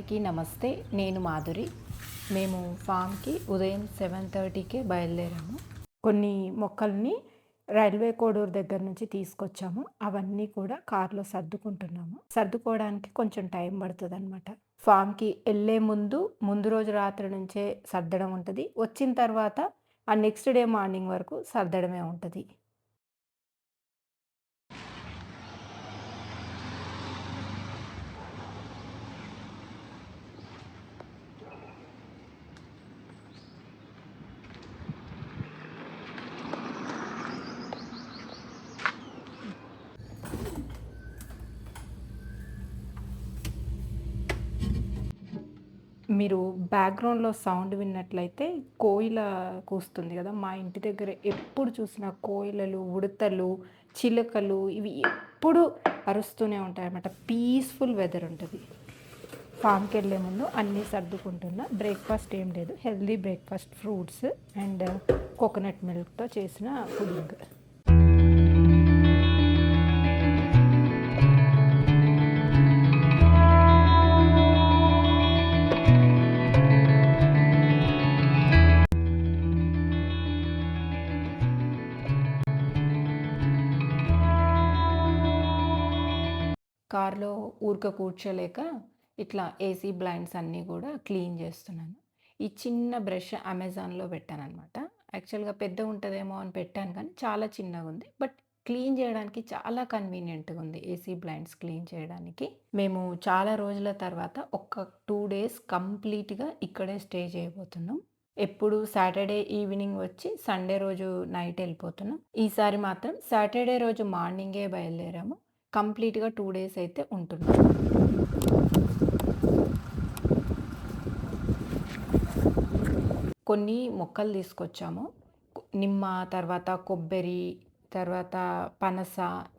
అందరికీ నమస్తే. నేను మాధురి. మేము ఫామ్‌కి ఉదయం 7:30కే బయలుదేరాము. కొన్ని మొక్కల్ని రైల్వే కోడూరు దగ్గర నుంచి తీసుకొచ్చాము. అవన్నీ కూడా కార్‌లో సర్దుకుంటున్నాము. సర్దుకోవడానికి కొంచెం టైం పడతదనమాట. ఫామ్‌కి ఎళ్ళే ముందు రోజు రాత్రి నుంచే సర్దడం ఉంటది. వచ్చిన తర్వాత ఆ నెక్స్ట్ డే మార్నింగ్ వరకు సర్దడమే ఉంటది. మీరు బ్యాక్‌గ్రౌండ్‌లో సౌండ్ విన్నట్లయితే కోయిల కూస్తుంది గదా! మా ఇంటి దగ్గర ఎప్పుడు చూసినా కోయిలలు, ఉడతలు, చిలకలు ఇవి ఎప్పుడు అరుస్తూనే ఉంటాయన్నమాట. పీస్‌ఫుల్ వెదర్ ఉంటది. ఫామ్‌కెళ్ళే ముందు అన్నీ సర్దుకుంటున్నా. బ్రేక్‌ఫాస్ట్ ఏం లేదు. Healthy breakfast fruits and coconut మిల్క్‌తో చేసిన పుడింగ్. కార్‌లో ఊరికే కూర్చోలేక ఇట్లా ఏసీ బ్లైండ్స్ అన్నీ గూడా క్లీన్ జేస్తున్నాను. ఈ చిన్న బ్రష్ అమెజాన్‌లో పెట్టాననమాట. యాక్చువల్‌గా పెద్దగుంటదేమో అని పెట్టాను కానీ చాలా చిన్నగుంది. బట్ క్లీన్ జేయడానికి చాలా కన్వీనియంట్‌గుంది ఏసీ బ్లైండ్స్ క్లీన్ చేయడానికి. మేము చాలా రోజుల తర్వాత ఒక 2 డేస్ కంప్లీట్‌గా ఇక్కడే స్టే చేయబోతున్నాం. ఎప్పుడు సాటర్‌డే ఈవినింగ్ వచ్చి సండే రోజు నైట్ ఎళ్ళిపోతున్నాం. ఈసారి మాత్రం సాటర్‌డే రోజు మార్నింగే బయలుదేరాము. కంప్లీట్‌గా 2 డేస్ అయితే ఉంటున్నాం. కొన్ని మొక్కలు తీసుకొచ్చాము. నిమ్మ, తర్వాత కొబ్బరి, తర్వాత పనస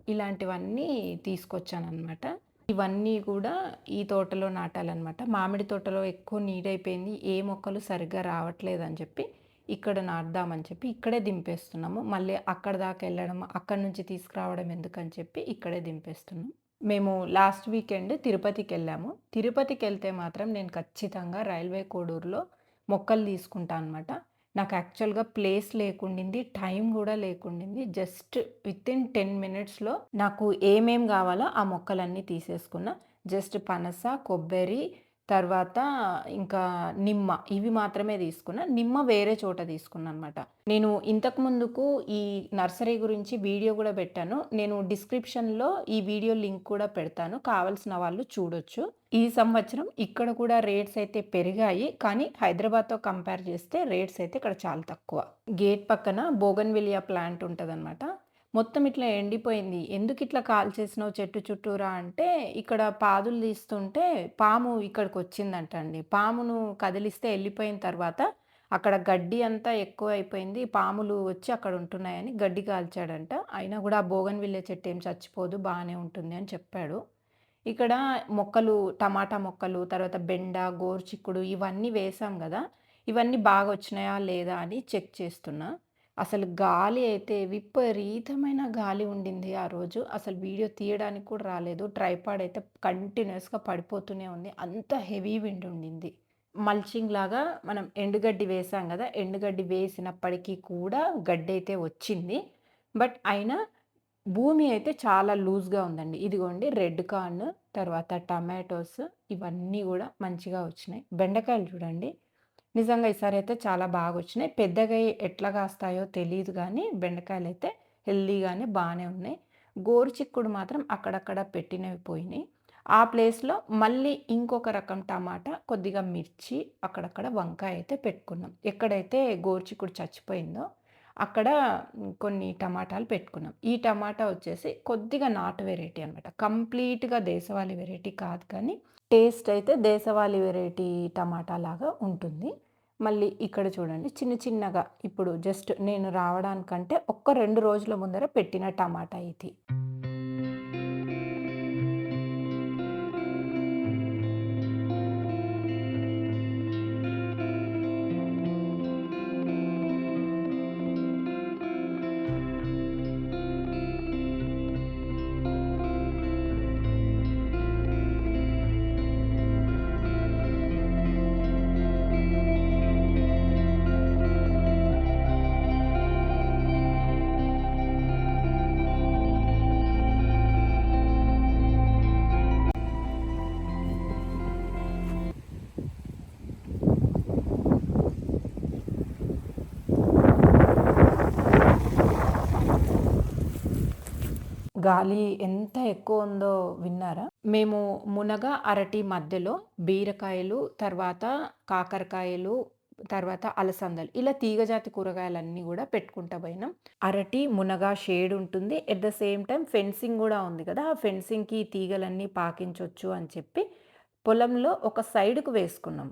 ఇలాంటివన్నీ తీసుకొచ్చాననమాట. ఇవన్నీ గూడా ఈ తోటలో నాటాలనమాట. మామిడి తోటలో ఎక్కువ నీడైపోయింది. ఏ మొక్కలు సరిగ్గా రావట్లేదని చెప్పి ఇక్కడ నాటుదామని చెప్పి ఇక్కడే దింపేస్తున్నాము. మళ్ళీ అక్కడి దాకా ఎళ్ళడం, అక్కడి నుంచి తీసుకురావడం ఎందుకని చెప్పి ఇక్కడే దింపేస్తున్నాం. మేము లాస్ట్ వీకెండ్ తిరుపతికెళ్ళాము. తిరుపతికెళ్తే మాత్రం నేను ఖచ్చితంగా రైల్వే కోడూరులో మొక్కలు తీసుకుంటా అనమాట. నాకు యాక్చువల్‌గా ప్లేస్ లేకుండింది. టైం గూడా లేకుండింది. జస్ట్ వితిన్ 10 మినిట్స్‌లో నాకు ఏమేం గావాలో ఆ మొక్కలన్నీ తీసేసుకున్నా. జస్ట్ పనస, కొబ్బరి, తర్వాత ఇంకా నిమ్మ ఇవి మాత్రమే తీసుకున్నా. నిమ్మ వేరే చోట తీసుకున్నాననమాట. నేను ఇంతకు ముందుకు ఈ నర్సరీ గురించి వీడియో గూడా పెట్టాను. నేను డిస్క్రిప్షన్‌లో ఈ వీడియో లింక్ కూడా పెడతాను. కావాల్సిన వాళ్ళు చూడొచ్చు. ఈ సంవత్సరం ఇక్కడ కూడా రేట్స్ అయితే పెరిగాయి. కానీ హైదరాబాద్‌తో కంపేర్ చేస్తే రేట్స్ అయితే ఇక్కడ చాలా తక్కువ. గేట్ పక్కన బోగన్‌విలియా ప్లాంట్ ఉంటదనమాట. మొత్తం ఇట్లా ఎండిపోయింది. ఎందుకిట్లా కాల్చేసినావు చెట్టు చుట్టూరా అంటే, ఇక్కడ పాదులు తీస్తుంటే పాము ఇక్కడికొచ్చిందంటండి. పామును కదిలిస్తే ఎళ్ళిపోయిన తర్వాత అక్కడ గడ్డి అంతా ఎక్కువైపోయింది. పాములు వచ్చి అక్కడ ఉంటున్నాయని గడ్డి కాల్చాడంట. అయినా గూడా ఆ బోగన్‌విల్లే చెట్టు ఏం చచ్చిపోదు బానే ఉంటుంది అని చెప్పాడు. ఇక్కడ మొక్కలు టమాటా మొక్కలు, తర్వాత బెండ, గోరుచిక్కుడు ఇవన్నీ వేశాం గదా! ఇవన్నీ బాగొచ్చినాయా లేదా అని చెక్ చేస్తున్నా. అసలు గాలి అయితే విపరీతమైన గాలి ఉండింది ఆ రోజు. అసలు వీడియో తీయడానికి కూడా రాలేదు. ట్రైపాడ్ అయితే కంటిన్యూయస్‌గా పడిపోతూనే ఉంది. అంత హెవీ విండ్ ఉండింది. మల్చింగ్ లాగా మనం ఎండుగడ్డి వేసాం గదా! ఎండుగడ్డి వేసినప్పటికీ కూడా గడ్డయితే వచ్చింది. బట్ అయినా భూమి అయితే చాలా లూజ్‌గా ఉందండి. ఇదిగోండి రెడ్ కార్న్, తర్వాత టమాటోస్ ఇవన్నీ గూడా మంచిగా వచ్చినాయి. బెండకాయలు చూడండి. నిజంగా ఈసారైతే చాలా బాగొచ్చినాయి. పెద్దగై ఎట్లా కాస్తాయో తెలీదు గానీ, బెండకాయలైతే హెల్తీగానే బానే ఉన్నాయి. గోరుచిక్కుడు మాత్రం అక్కడక్కడ పెట్టినవి పోయినాయి. ఆ ప్లేస్‌లో మళ్ళీ ఇంకొక రకం టమాటా, కొద్దిగా మిర్చి, అక్కడక్కడ వంకాయ అయితే పెట్టుకున్నాం. ఎక్కడైతే గోరుచిక్కుడు చచ్చిపోయిందో అక్కడ కొన్ని టమాటాలు పెట్టుకున్నాం. ఈ టమాటా వచ్చేసి కొద్దిగా నాటు వెరైటీ అనమాట. కంప్లీట్‌గా దేశవాళీ వెరైటీ కాదు కానీ, టేస్ట్ అయితే దేశవాళీ వెరైటీ టమాటా లాగా ఉంటుంది. మళ్ళీ ఇక్కడ చూడండి చిన్న చిన్నగా ఇప్పుడు జస్ట్ నేను రావడానికంటే ఒక్క 2 రోజుల ముందర పెట్టిన టమాటా ఇది. గాలి ఎంత ఎక్కువ ఉందో విన్నారా? మేము మునగ, అరటి మధ్యలో బీరకాయలు, తర్వాత కాకరకాయలు, తర్వాత అలసందలు ఇలా తీగజాతి కూరగాయలన్నీ గూడా పెట్టుకుంటా పోయినాం. అరటి, మునగ షేడ్ ఉంటుంది. At the same time fencing గూడా ఉంది గదా! ఆ ఫెన్సింగ్‌కి తీగలన్నీ పాకించొచ్చు అని చెప్పి పొలంలో ఒక సైడ్‌కు వేసుకున్నాం.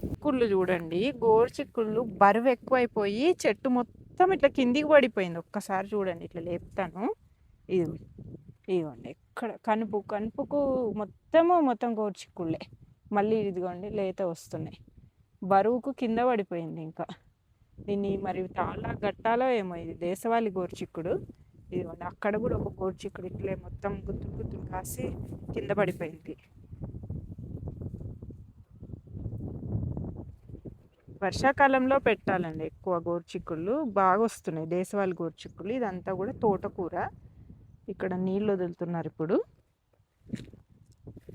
చిక్కుళ్ళు చూడండి. గోరుచిక్కుళ్ళు బరువెక్కువైపోయి చెట్టు మొత్తం ఇట్లా కిందికి పడిపోయింది. ఒక్కసారి చూడండి ఇట్లా లేపుతాను. ఇదిగో ఇదిగోండి. ఎక్కడ కనుపుకు మొత్తం గోరుచిక్కుళ్ళే. మళ్ళీ ఇదిగోండి లేత వస్తున్నాయి. బరువుకు కింద పడిపోయింది ఇంకా. దీన్ని మరి చాలా గట్టాలో ఏమో ఇది దేశవాళీ గోరుచిక్కుడు. ఇదిగోండి అక్కడ కూడా ఒక గోరుచిక్కుడు ఇట్లే మొత్తం గుత్తులు గుత్తులు కాసి కింద పడిపోయింది. వర్షాకాలంలో పెట్టాలండి ఎక్కువ గోరుచిక్కుళ్ళు. బాగా వస్తున్నాయి దేశవాళీ గోరుచిక్కుళ్ళు. ఇదంతా కూడా తోటకూర. ఇక్కడ నీళ్ళు వదులుతున్నారు ఇప్పుడు.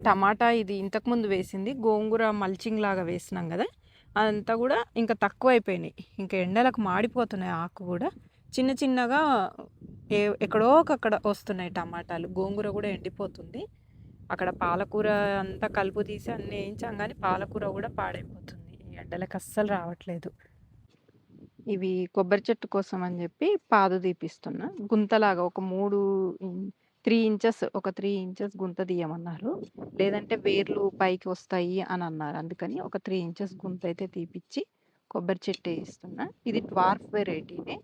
టమాటా ఇది ఇంతకుముందు వేసింది. గోంగూర మల్చింగ్ లాగా వేసినాం కదా, అదంతా కూడా ఇంకా తక్కువ అయిపోయినాయి. ఇంకా ఎండలకు మాడిపోతున్నాయి ఆకు కూడా. చిన్న చిన్నగా ఎక్కడో ఒకక్కడ వస్తున్నాయి టమాటాలు. గోంగూర కూడా ఎండిపోతుంది. అక్కడ పాలకూర అంతా కలుపు తీసి అన్నీ వేయించాం కానీ పాలకూర కూడా పాడైపోతుంది. ఈ ఎండలకు అస్సలు రావట్లేదు. ఇవి కొబ్బరి చెట్టు కోసం అని చెప్పి పాదు తీపిస్తున్నా. గుంతలాగా ఒక 3 ఇంచెస్ ఒక 3 ఇంచెస్ గుంత తీయమన్నారు. లేదంటే వేర్లు పైకి వస్తాయి అని అన్నారు. అందుకని ఒక 3 ఇంచెస్ గుంత అయితే తీపిచ్చి కొబ్బరి చెట్టు వేయిస్తున్నా. ఇది డ్వార్ఫ్ వెరైటీనే.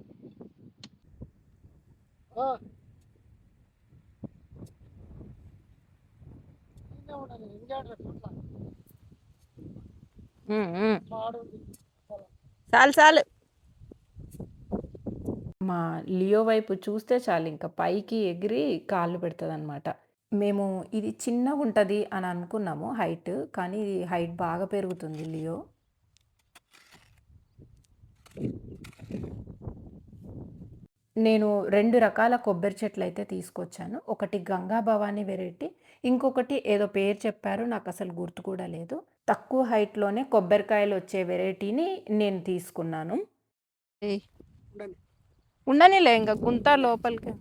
చాలు చాలు. మా లియో వైపు చూస్తే చాలు ఇంకా పైకి ఎగిరి కాళ్ళు పెడతదనమాట. మేము ఇది చిన్నగుంటది అని అనుకున్నాము హైట్. కానీ ఇది హైట్ బాగా పెరుగుతుంది లియో. నేను 2 రకాల కొబ్బరి చెట్లయితే తీసుకొచ్చాను. ఒకటి గంగా భవానీ వెరైటీ. ఇంకొకటి ఏదో పేరు చెప్పారు. నాకసలు గుర్తు కూడా లేదు. తక్కువ హైట్‌లోనే కొబ్బరికాయలొచ్చే వెరైటీని నేను తీసుకున్నాను. ఉండనిలే ఇంక గుంత లోపలికి.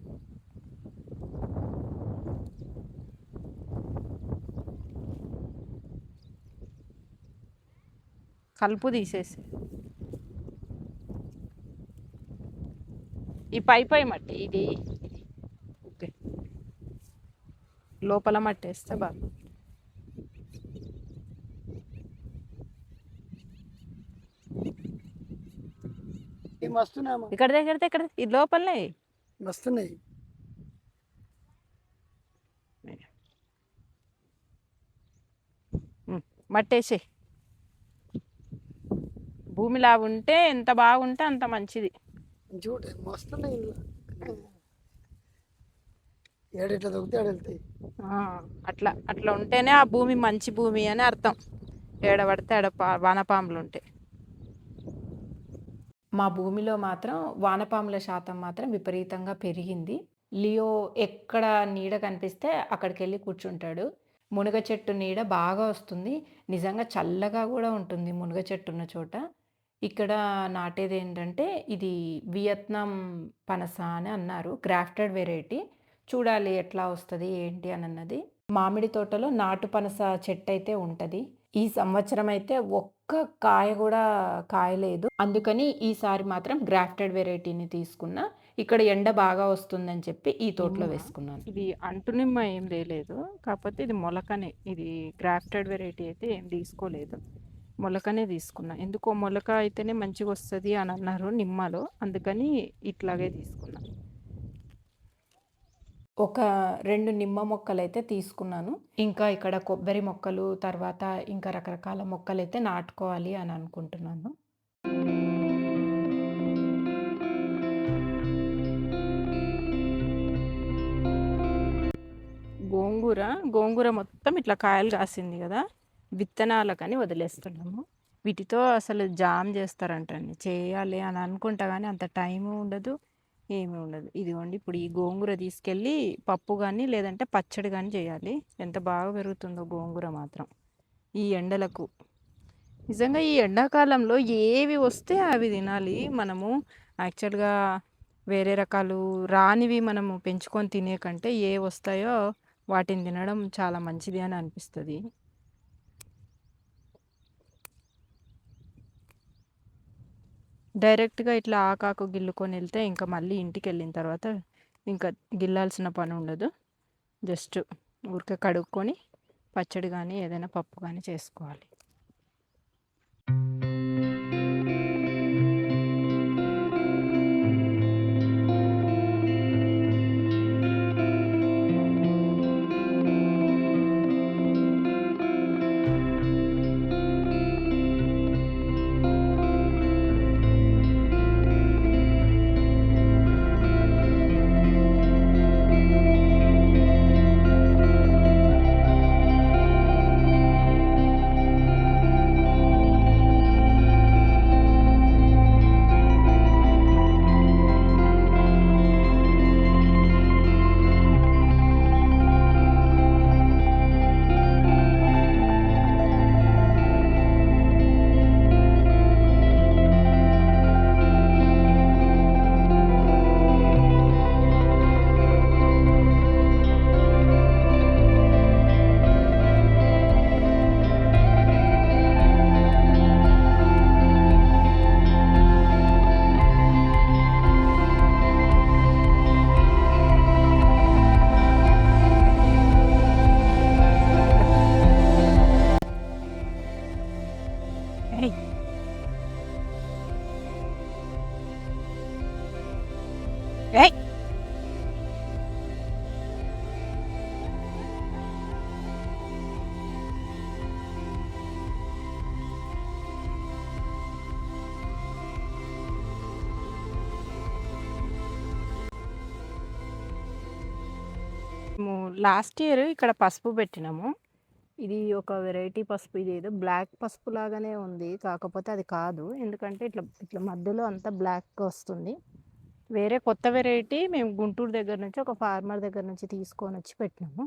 కలుపు తీసేసి ఈ పై మట్టి ఇది ఓకే. లోపల మట్టి వేస్తే బాగా. ఇక్కడ ఇది లోపలనే వస్తున్నాయి. మట్టేసి భూమిలా ఉంటే ఎంత బాగుంటే అంత మంచిది. చూడ వస్తున్నాయి. ఏడిట్లా దొరికితే ఆడ వెళ్తాయి. అట్లా అట్లా ఉంటేనే ఆ భూమి మంచి భూమి అని అర్థం. ఏడబడితే ఆడ వానపాములు ఉంటాయి. మా భూమిలో మాత్రం వానపాముల శాతం మాత్రం విపరీతంగా పెరిగింది. లియో ఎక్కడ నీడ కనిపిస్తే అక్కడికెళ్ళి కూర్చుంటాడు. మునగ చెట్టు నీడ బాగా వస్తుంది. నిజంగా చల్లగా కూడా ఉంటుంది మునగ చెట్టు ఉన్న చోట. ఇక్కడ నాటేదేంటంటే ఇది వియత్నాం పనస అని అన్నారు. Grafted variety. చూడాలి ఎట్లా వస్తది ఏంటి అనన్నది. మామిడి తోటలో నాటు పనస చెట్టయితే ఉంటది. ఈ సంవత్సరం అయితే ఒక్క కాయ కూడా కాయలేదు. అందుకని ఈసారి మాత్రం గ్రాఫ్టెడ్ వెరైటీని తీసుకున్నా. ఇక్కడ ఎండ బాగా వస్తుందని చెప్పి ఈ తోటలో వేసుకున్నాను. ఇది అంటునిమ్మ ఏం లేదు. కాకపోతే ఇది మొలకనే. ఇది గ్రాఫ్టెడ్ వెరైటీ అయితే ఏం తీసుకోలేదు. మొలకనే తీసుకున్నా. ఎందుకో మొలక అయితేనే మంచిగా వస్తుంది అని అన్నారు నిమ్మలో. అందుకని ఇట్లాగే తీసుకున్నా. ఒక 2 నిమ్మ మొక్కలైతే తీసుకున్నాను. ఇంకా ఇక్కడ కొబ్బరి మొక్కలు, తర్వాత ఇంకా రకరకాల మొక్కలైతే నాటుకోవాలి అని అనుకుంటున్నాను. గోంగూర మొత్తం ఇట్లా కాయలు కాసింది కదా, విత్తనాలకని వదిలేస్తున్నాము. వీటితో అసలు జామ్ చేస్తారంటండి. చేయాలి అని అనుకుంటా కానీ అంత టైము ఉండదు, ఏమీ ఉండదు. ఇదిగోండి ఇప్పుడు ఈ గోంగూర తీసుకెళ్ళి పప్పు కానీ లేదంటే పచ్చడి కానీ చేయాలి. ఎంత బాగా పెరుగుతుందో గోంగూర మాత్రం ఈ ఎండలకు. నిజంగా ఈ ఎండాకాలంలో ఏవి వస్తే అవి తినాలి మనము. యాక్చువల్గా వేరే రకాలు రానివి మనము పెంచుకొని తినే కంటే ఏ వస్తాయో వాటిని తినడం చాలా మంచిది అని అనిపిస్తది. డైరెక్ట్‌గా ఇట్లా ఆకాకు గిల్లుకొని ఎళ్తే ఇంకా మళ్ళీ ఇంటికెళ్ళిన తర్వాత ఇంకా గిల్లాల్సిన పని ఉండదు. జస్ట్ ఊరికే కడుక్కొని పచ్చడి గానీ, ఏదైనా పప్పు గానీ చేసుకోవాలి. ఏయ్! ఏయ్! మేము లాస్ట్ ఇయర్ ఇక్కడ పసుపు పెట్టినాము. ఇది ఒక వెరైటీ పసుపు. ఇదేదో బ్లాక్ పసుపు లాగానే ఉంది. కాకపోతే అది కాదు. ఎందుకంటే ఇట్లా ఇట్లా మధ్యలో అంతా బ్లాక్‌గా వస్తుంది. వేరే కొత్త వెరైటీ మేము గుంటూరు దగ్గర నుంచి ఒక ఫార్మర్ దగ్గర నుంచి తీసుకొనొచ్చి పెట్టినాము.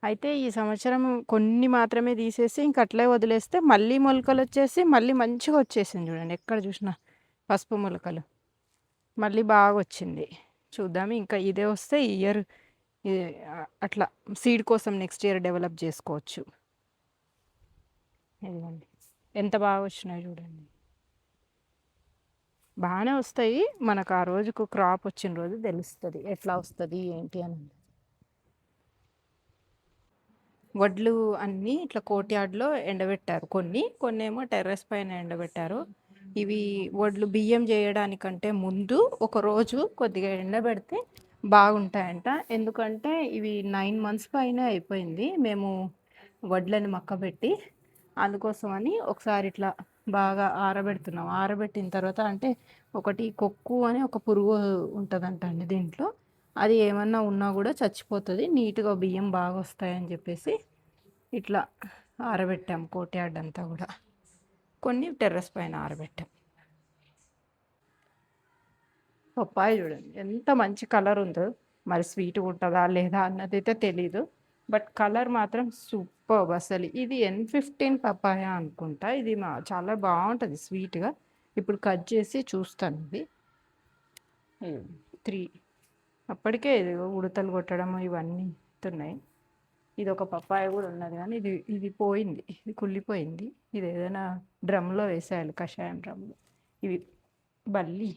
అయితే ఈ సంవత్సరం కొన్ని మాత్రమే తీసేసి ఇంక అట్లే వదిలేస్తే మళ్ళీ మొలకలొచ్చేసి మళ్ళీ మంచిగా వచ్చేసింది చూడండి. ఎక్కడ చూసినా పసుపు మొలకలు. మళ్ళీ బాగొచ్చింది. చూద్దాం ఇంకా ఇదే వస్తే ఈ ఇయర్ అట్లా సీడ్ కోసం నెక్స్ట్ ఇయర్ డెవలప్ చేసుకోవచ్చు. ఇదిగోండి. ఎంత బాగా వచ్చినాయో చూడండి. బాగానే వస్తాయి. మనకు ఆ రోజుకు క్రాప్ వచ్చిన రోజు తెలుస్తది. ఎట్లా వస్తది ఏంటి అని. వడ్లు అన్నీ ఇట్లా కోర్ట్ యార్డ్‌లో ఎండబెట్టారు కొన్ని. కొన్నేమో టెర్రస్ పైన ఎండబెట్టారు. ఇవి వడ్లు బియ్యం చేయడానికంటే ముందు ఒకరోజు కొద్దిగా ఎండబెడితే బాగుంటాయంట. ఎందుకంటే ఇవి 9 మంత్స్ పైనే అయిపోయింది. మేము వడ్లని మక్కబెట్టి. అందుకోసమని ఒకసారి ఇట్లా బాగా ఆరబెడుతున్నాం. ఆరబెట్టిన తర్వాత అంటే ఒకటి కొక్కు అని ఒక పురుగు ఉంటదంట అండి దీంట్లో. అది ఏమన్నా ఉన్నా గూడా చచ్చిపోతది. నీట్‌గా బియ్యం బాగొస్తాయని జెప్పేసి ఇట్లా ఆరబెట్టాం కోర్ట్ యార్డ్ అంతా గూడా. కొన్ని టెర్రస్ పైన ఆరబెట్టాం. పప్పాయ చూడండి ఎంత మంచి కలర్ ఉందో. మరి స్వీట్‌గా ఉంటదా లేదా అన్నదైతే తెలీదు. బట్ కలర్ మాత్రం సూపర్బ్ అసలు. ఇది N15 పపాయ అనుకుంటా. ఇది చాలా బావుంటది స్వీట్‌గా. ఇప్పుడు కట్ చేసి చూస్తాను ఇది. 3 అప్పటికే ఇదిగో ఉడతలు కొట్టడం ఇవన్నీ అవుతున్నాయి. ఇదొక పప్పాయ గూడా ఉన్నది గానీ ఇది ఇది పోయింది. ఇది కుళ్ళిపోయింది. ఇది ఏదైనా డ్రమ్‌లో వేసేయాలి కషాయం డ్రమ్‌లో. ఇవి బల్లి.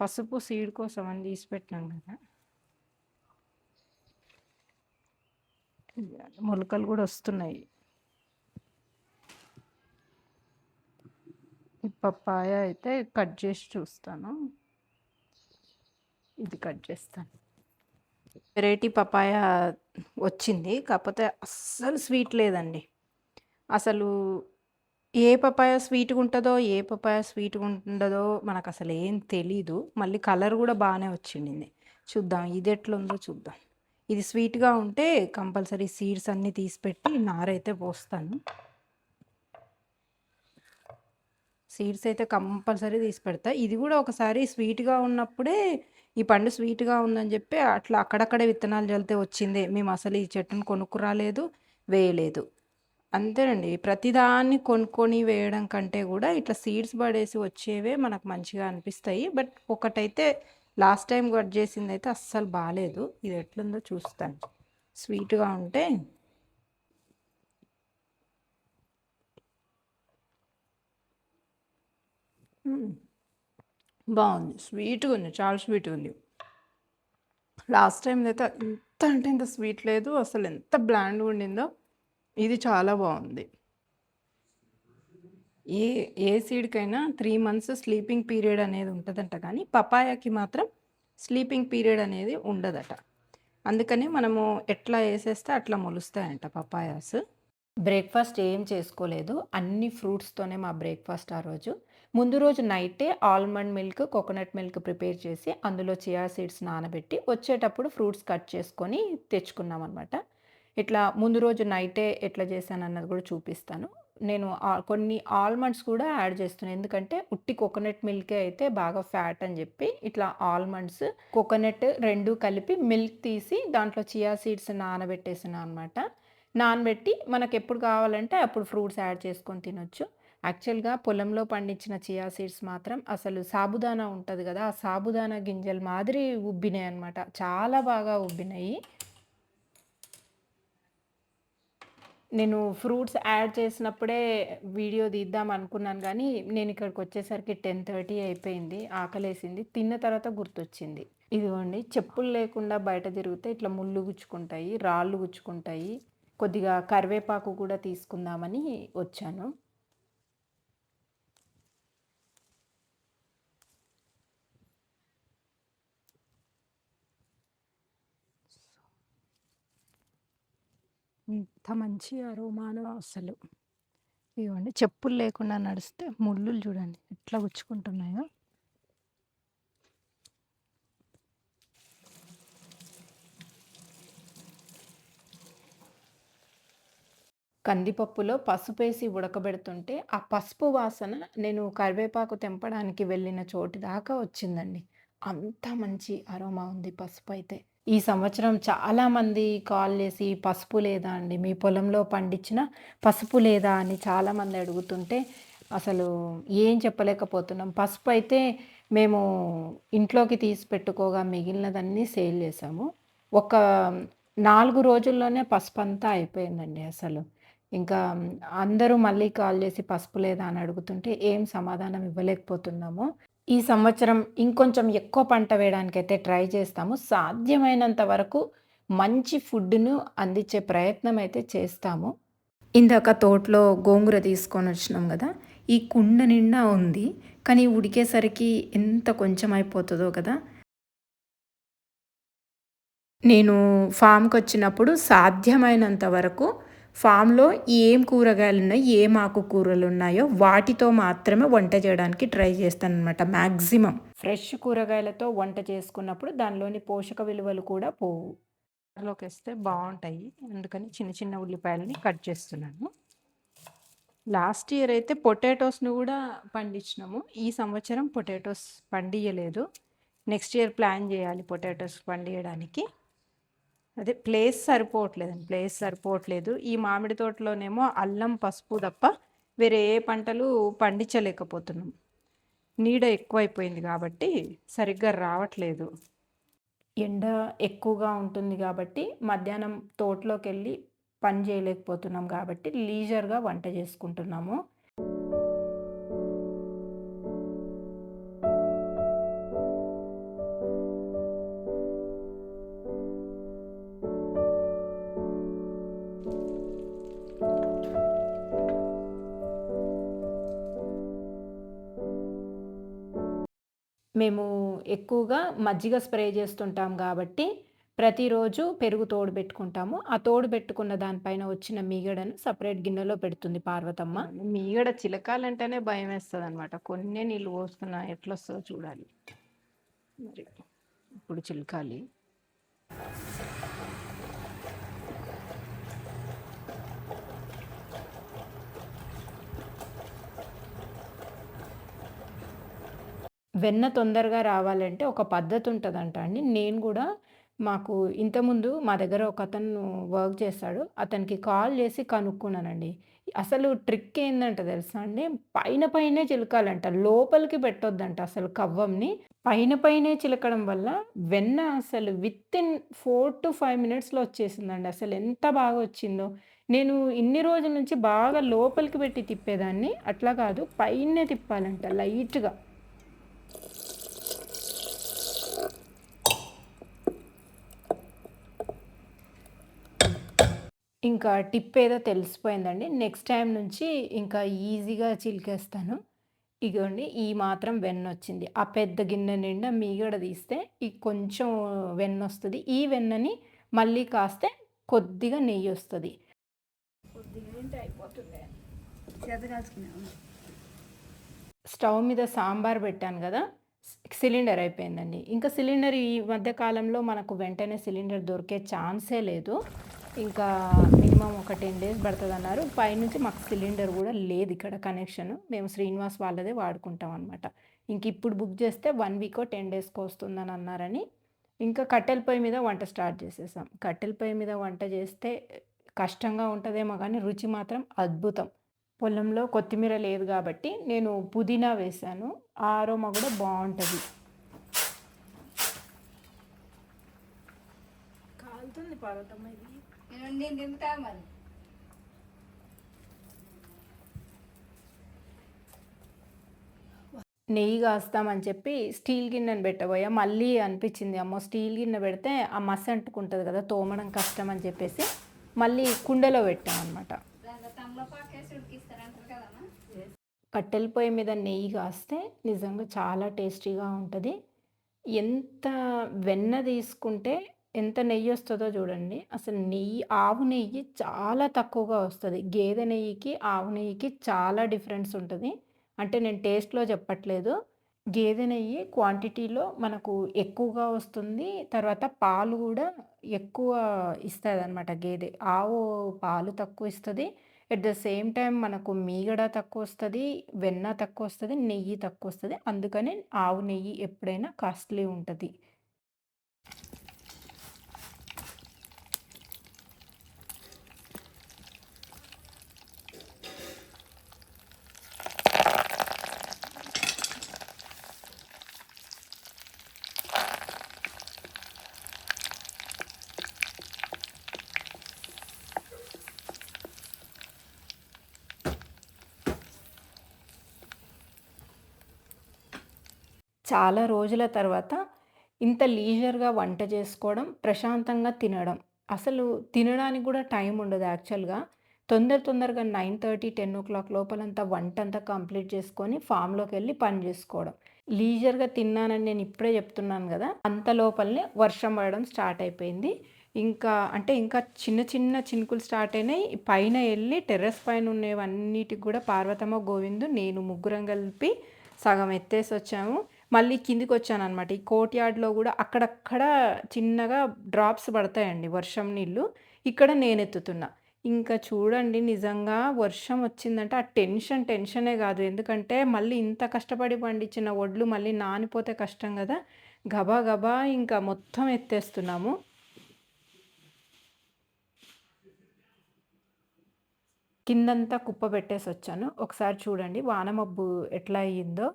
పసుపు సీడ్ కోసం అని తీసి పెట్టినాం కదా. మొలకలు కూడా వస్తున్నాయి. ఈ పప్పాయ అయితే కట్ చేసి చూస్తాను. ఇది కట్ చేస్తాను. వెరైటీ పపాయ వచ్చింది. కాకపోతే అస్సలు స్వీట్ లేదండి. అసలు ఏ పపాయ స్వీట్‌గా ఉంటదో, ఏ పపాయ స్వీట్‌గా ఉండదో మనకసలు ఏం తెలీదు. మళ్ళీ కలర్ కూడా బాగానే వచ్చిండింది. చూద్దాం ఇది ఎట్లుందో చూద్దాం. ఇది స్వీట్‌గా ఉంటే కంపల్సరీ సీడ్స్ అన్నీ తీసిపెట్టి నారైతే పోస్తాను. సీడ్స్ అయితే కంపల్సరీ తీసి పెడతా. ఇది కూడా ఒకసారి స్వీట్‌గా ఉన్నప్పుడే ఈ పండు స్వీట్‌గా ఉందని చెప్పి అట్లా అక్కడక్కడే విత్తనాలు చల్లితే వచ్చిందే. మేము అసలు ఈ చెట్టుని కొనుక్కురాలేదు, వేయలేదు. అంతేనండి. ప్రతిదాన్ని కొనుక్కొని వేయడం కంటే కూడా ఇట్లా సీడ్స్ పడేసి వచ్చేవే మనకు మంచిగా అనిపిస్తాయి. బట్ ఒకటైతే లాస్ట్ టైం కట్ చేసిందైతే అస్సలు బాలేదు. ఇది ఎట్లుందో చూస్తాను. స్వీట్‌గా ఉంటే హ్మ్. బావుంది. స్వీట్‌గా ఉంది. చాలా స్వీట్‌గా ఉంది. లాస్ట్ టైమ్‌దైతే ఇంత అంటే ఇంత స్వీట్ లేదు. అసలు ఎంత బ్లాండ్‌గా ఉండిందో. ఇది చాలా బావుంది. ఏ ఏ సీడ్‌కైనా 3 మంత్స్ స్లీపింగ్ పీరియడ్ అనేది ఉంటదంట గానీ, పపాయాకి మాత్రం స్లీపింగ్ పీరియడ్ అనేది ఉండదట. అందుకని మనము ఎట్లా ఏసేస్తే అట్లా మొలుస్తాయంట పపాయాస్. బ్రేక్‌ఫాస్ట్ ఏం చేసుకోలేదు. అన్ని ఫ్రూట్స్‌తోనే మా బ్రేక్‌ఫాస్ట్ ఆ రోజు. ముందు రోజు నైటే almond milk, coconut milk prepare చేసి, అందులో చియా సీడ్స్ నానబెట్టి, వచ్చేటప్పుడు ఫ్రూట్స్ కట్ చేసుకొని తెచ్చుకున్నామనమాట. ఇట్లా ముందు రోజు నైటే ఎట్లా చేశానన్నది కూడా చూపిస్తాను. నేను కొన్ని ఆల్మండ్స్ కూడా యాడ్ చేస్తున్నా. ఎందుకంటే ఉట్టి కోకోనట్ మిల్కే అయితే బాగా ఫ్యాట్ అని చెప్పి, ఇట్లా ఆల్మండ్స్, కోకోనట్ 2 కలిపి మిల్క్ తీసి దాంట్లో చియా సీడ్స్ నానబెట్టేసాను అనమాట. నానబెట్టి మనకెప్పుడు కావాలంటే అప్పుడు ఫ్రూట్స్ యాడ్ చేసుకొని తినొచ్చు. యాక్చువల్‌గా పొలంలో పండించిన చియా సీడ్స్ మాత్రం అసలు సాబుదానా ఉంటది గదా! ఆ సాబుదానా గింజల మాదిరి ఉబ్బినాయన్నమాట. చాలా బాగా ఉబ్బినాయి. నేను ఫ్రూట్స్ యాడ్ చేసినప్పుడే వీడియో తీద్దాం అనుకున్నాను గానీ, నేనిక్కడికొచ్చేసరికి 10:30 అయిపోయింది. ఆకలేసింది. తిన్న తర్వాత గుర్తొచ్చింది. ఇదిగోండి చెప్పులు లేకుండా బయట తిరిగితే ఇట్లా ముళ్ళు గుచ్చుకుంటాయి, రాళ్ళు గుచ్చుకుంటాయి. కొద్దిగా కరివేపాకు కూడా తీసుకుందామని వచ్చాను. ఇంత మంచి అరోమానో అసలు. ఇదిగోండి చెప్పులు లేకుండా నడిస్తే ముళ్ళులు చూడండి ఎట్లా గుచ్చుకుంటున్నాయో. కందిపప్పులో పసుపేసి ఉడకబెడుతుంటే, ఆ పసుపు వాసన నేను కరివేపాకు తెంపడానికి వెళ్ళిన చోటు దాకా వచ్చిందండి. అంత మంచి అరోమా ఉంది పసుపయితే. ఈ సంవత్సరం చాలామంది కాల్ చేసి, "పసుపు లేదా అండి? మీ పొలంలో పండించిన పసుపు లేదా?" అని చాలామంది అడుగుతుంటే, అసలు ఏం చెప్పలేకపోతున్నాం. పసుపయితే మేము ఇంట్లోకి తీసి పెట్టుకోగా మిగిలినదన్నీ సేల్ చేశాము. ఒక 4 రోజుల్లోనే పసుపంతా అయిపోయిందండి అసలు. ఇంకా అందరూ మళ్ళీ కాల్ జేసి పసుపు లేదా అని అడుగుతుంటే ఏం సమాధానం ఇవ్వలేకపోతున్నాము. ఈ సంవత్సరం ఇంకొంచెం ఎక్కువ పంట వేయడానికైతే ట్రై చేస్తాము. సాధ్యమైనంత వరకు మంచి ఫుడ్‌ను అందించే ప్రయత్నం అయితే చేస్తాము. ఇందాక తోటలో గోంగూర తీసుకొనొచ్చినాం గదా! ఈ కుండ నిండా ఉంది. కానీ ఉడికేసరికి ఎంత కొంచెం అయిపోతదో కదా! నేను ఫామ్‌కొచ్చినప్పుడు సాధ్యమైనంత వరకు ఫామ్‌లో ఏం కూరగాయలున్నాయి, ఏం ఆకుకూరలున్నాయో వాటితో మాత్రమే వంట చేయడానికి ట్రై చేస్తాననమాట మాక్సిమం. ఫ్రెష్ కూరగాయలతో వంట చేసుకున్నప్పుడు దానిలోని పోషక విలువలు కూడా పోవు. లోకేస్తే బావుంటాయి. అందుకని చిన్న చిన్న ఉల్లిపాయలని కట్ చేస్తున్నాను. లాస్ట్ ఇయర్ అయితే పొటాటోస్‌ని గూడా పండించినాము. ఈ సంవత్సరం పొటాటోస్ పండియలేదు. నెక్స్ట్ ఇయర్ ప్లాన్ జేయాలి పొటాటోస్ పండియడానికి. అదే ప్లేస్ సరిపోవట్లేదు. ఈ మామిడి తోటలోనేమో అల్లం, పసుపు తప్ప వేరే ఏ పంటలు పండించలేకపోతున్నాం. నీడ ఎక్కువైపోయింది కాబట్టి సరిగ్గా రావట్లేదు. ఎండ ఎక్కువగా ఉంటుంది గాబట్టి మధ్యాహ్నం తోటలోకెళ్ళి పని చేయలేకపోతున్నాం గాబట్టి లీజర్‌గా వంట చేసుకుంటున్నాము. మేము ఎక్కువగా మజ్జిగ స్ప్రే చేస్తుంటాం గాబట్టి, ప్రతిరోజు పెరుగు తోడుబెట్టుకుంటాము. ఆ తోడుబెట్టుకున్న దానిపైన వచ్చిన మీగడను సెపరేట్ గిన్నెలో పెడుతుంది పార్వతమ్మ. మీగడ చిలకాలంటేనే భయమేస్తదనమాట. కొన్నే నీళ్ళు పోస్తున్నా ఎట్లొస్తదో చూడాలి. మరి ఇప్పుడు చిలకాలి. వెన్న తొందరగా రావాలంటే ఒక పద్ధతుంటదంట అండి. నేను గూడా మాకు ఇంతకుముందు మా దగ్గర ఒకతను వర్క్ చేస్తాడు. అతనికి కాల్ చేసి కనుక్కున్నానండి. అసలు ట్రిక్ ఏందంటే తెలుసా అండి, పైన పైనే చిలకాలంట. లోపలికి పెట్టొద్దంట అసలు కవ్వంని. పైన పైనే చిలకడం వల్ల వెన్న అసలు వితిన్ 4-5 మినిట్స్‌లో వచ్చేసిందండి. అసలెంత బాగా వచ్చిందో. నేను ఇన్ని రోజుల నుంచి బాగా లోపలికి పెట్టి తిప్పేదాన్ని. అట్లా కాదు పైనే తిప్పాలంట లైట్‌గా. ఇంకా టిప్ ఏదో తెలిసిపోయిందండి. నెక్స్ట్ టైమ్ నుంచి ఇంకా ఈజీగా చిలికేస్తాను. ఇగోండి ఈ మాత్రం వెన్నొచ్చింది. ఆ పెద్ద గిన్నె నిండా మీగడ తీస్తే ఈ కొంచెం వెన్నొస్తది. ఈ వెన్నని మళ్ళీ కాస్తే కొద్దిగా నెయ్యొస్తది. కొద్దిగా ఏంటి అయిపోతుందే. చేత కాల్చుకున్నాను. స్టవ్ మీద సాంబార్ పెట్టాను గదా! సిలిండర్ అయిపోయిందండి. ఇంకా సిలిండర్ ఈ మధ్య కాలంలో మనకు వెంటనే సిలిండర్ దొరికే ఛాన్సే లేదు. ఇంకా మినిమమ్ ఒక 10 డేస్ పడతదన్నారు. పైనుంచి మాకు సిలిండర్ గూడా లేదిక్కడ కనెక్షను. మేము శ్రీనివాస్ వాళ్ళదే వాడుకుంటాం అనమాట. ఇంకిప్పుడు బుక్ చేస్తే 1 వీకో, 10 డేస్‌కో వస్తుందని అన్నారని, ఇంకా కట్టెల పొయ్యి మీద వంట స్టార్ట్ చేసేసాం. కట్టెల పొయ్యి మీద వంట చేస్తే కష్టంగా ఉంటదేమో గానీ రుచి మాత్రం అద్భుతం. పొలంలో కొత్తిమీర లేదు గాబట్టి, నేను పుదీనా వేశాను. ఆ అరోమా గూడా బావుంటది. కాలుతుంది పార్వతమ్మ ఇది. నేను దింపుతా మరి. నెయ్యి కాస్తామని చెప్పి స్టీల్ గిన్నెని పెట్టబోయా. మళ్ళీ అనిపిచ్చింది, అమ్మో! స్టీల్ గిన్నె పెడితే ఆ మసి అంటుకుంటది గదా! తోమడం కష్టం అని చెప్పేసి, మళ్ళీ కుండలో పెట్టామనమాట. దాంట్లో తమలపాకేసి ఉడికిస్తారంటారు కదమ్మా. కట్టెల పొయ్యి మీద నెయ్యి కాస్తే నిజంగా చాలా టేస్టీగా ఉంటది. ఎంత వెన్న తీసుకుంటే ఎంత నెయ్యొస్తదో చూడండి. అసలు నెయ్యి ఆవు నెయ్యి చాలా తక్కువగా వస్తది. గేదె నెయ్యికి, ఆవు నెయ్యికి చాలా డిఫరెన్స్ ఉంటది. అంటే నేను టేస్ట్‌లో చెప్పట్లేదు. గేదె నెయ్యి క్వాంటిటీలో మనకు ఎక్కువగా వస్తుంది. తర్వాత పాలు గూడా ఎక్కువ ఇస్తదనమాట గేదె. ఆవు పాలు తక్కువ ఇస్తది. ఎట్ ద సేమ్ టైమ్ మనకు మీగడ తక్కువొస్తది, వెన్న తక్కువొస్తది, నెయ్యి తక్కువొస్తది. అందుకని ఆవు నెయ్యి ఎప్పుడైనా కాస్ట్‌లీ ఉంటది. చాలా రోజుల తర్వాత ఇంత లీజర్‌గా వంట చేసుకోవడం, ప్రశాంతంగా తినడం. అసలు తినడానికి గూడా టైం ఉండదు యాక్చువల్‌గా. తొందరగా 9:30, 10:00 లోపలంతా వంటంతా కంప్లీట్ చేసుకొని ఫామ్‌లోకెళ్ళి పని జేసుకోవడం. లీజర్‌గా తిన్నానని నేను ఇప్పుడే చెప్తున్నాను గదా! అంత లోపలనే వర్షం పడడం స్టార్ట్ అయిపోయింది. ఇంకా చిన్న చిన్న చినుకులు స్టార్ట్ అయినాయి. పైన ఎళ్లి టెర్రస్ పైన ఉన్నవన్నిటికి గూడా పార్వతమ్మ, గోవిందు, నేను ముగ్గురం కలిపి సగం ఎత్తేసొచ్చాము. మళ్ళీ కిందికొచ్చాననమాట. ఈ కోర్ట్ యార్డ్‌లో గూడా అక్కడక్కడ చిన్నగా డ్రాప్స్ పడతాయండి వర్షం నీళ్ళు. ఇక్కడ నేనెత్తుతున్నా. ఇంకా చూడండి నిజంగా వర్షం వచ్చిందంటే ఆ టెన్షనే గాదు. ఎందుకంటే మళ్ళీ ఇంత కష్టపడి పండించిన వడ్లు మళ్ళీ నానిపోతే కష్టం గదా! గబా గబా ఇంకా మొత్తం ఎత్తేస్తున్నాము. కిందంతా కుప్పబెట్టేసొచ్చాను. ఒకసారి చూడండి వాన మబ్బు ఎట్లా అయ్యిందో.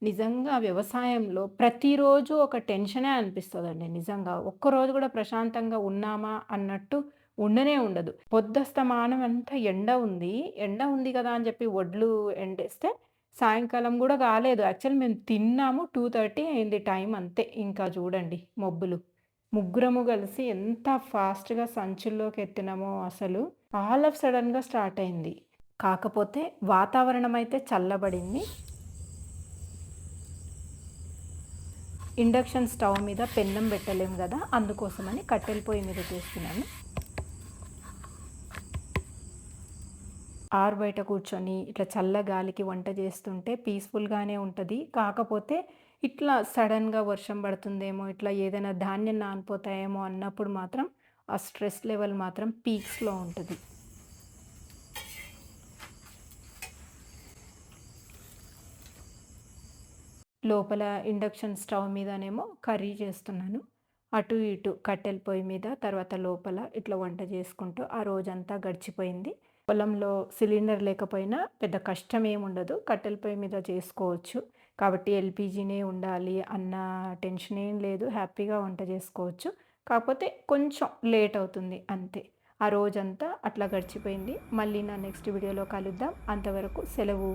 నిజంగా వ్యవసాయంలో ప్రతిరోజు ఒక టెన్షనే అనిపిస్తదండి నిజంగా. ఒక్కరోజు గూడా ప్రశాంతంగా ఉన్నామా అన్నట్టు ఉండనే ఉండదు. పొద్దస్తమానం అంతా ఎండ ఉంది. ఎండ ఉంది గదా అని జెప్పి వడ్లు ఎండేస్తే సాయంకాలం గూడా గాలేదు. యాక్చువల్లీ మేము తిన్నాము 2:30 అయింది టైం అంతే. ఇంకా చూడండి మబ్బులు. ముగ్గురము గలిసి ఎంత ఫాస్ట్‌గా సంచుల్లోకెత్తినామో అసలు. ఆల్ ఆఫ్ సడెన్‌గా స్టార్ట్ అయింది. కాకపోతే వాతావరణం అయితే చల్లబడింది. ఇండక్షన్ స్టవ్ మీద పెన్నం పెట్టలేము గదా! అందుకోసమని కట్టెల పొయ్యి మీద చేస్తున్నాను. ఆరుబయట కూర్చొని ఇట్లా చల్ల గాలికి వంట చేస్తుంటే పీస్‌ఫుల్‌గానే ఉంటది. కాకపోతే ఇట్లా సడెన్‌గా వర్షం పడుతుందేమో, ఇట్లా ఏదైనా ధాన్యం నానిపోతాయేమో అన్నప్పుడు మాత్రం ఆ స్ట్రెస్ లెవెల్ మాత్రం పీక్స్‌లో ఉంటది. లోపల ఇండక్షన్ స్టవ్ మీదనేమో కర్రీ చేస్తున్నాను. అటు ఇటు కట్టెల పొయ్యి మీద, తర్వాత లోపల ఇట్లా వంట చేసుకుంటూ ఆ రోజంతా గడిచిపోయింది. పొలంలో సిలిండర్ లేకపోయినా పెద్ద కష్టం ఏముండదు. కట్టెల పొయ్యి మీద చేసుకోవచ్చు. కాబట్టి ఎల్‌పీజీనే ఉండాలి అన్న టెన్షన్ ఏం లేదు. హ్యాపీగా వంట చేసుకోవచ్చు. కాకపోతే కొంచెం లేట్ అవుతుంది అంతే. ఆ రోజంతా అట్లా గడిచిపోయింది. మళ్ళీ నా నెక్స్ట్ వీడియోలో కలుద్దాం. అంతవరకు సెలవు.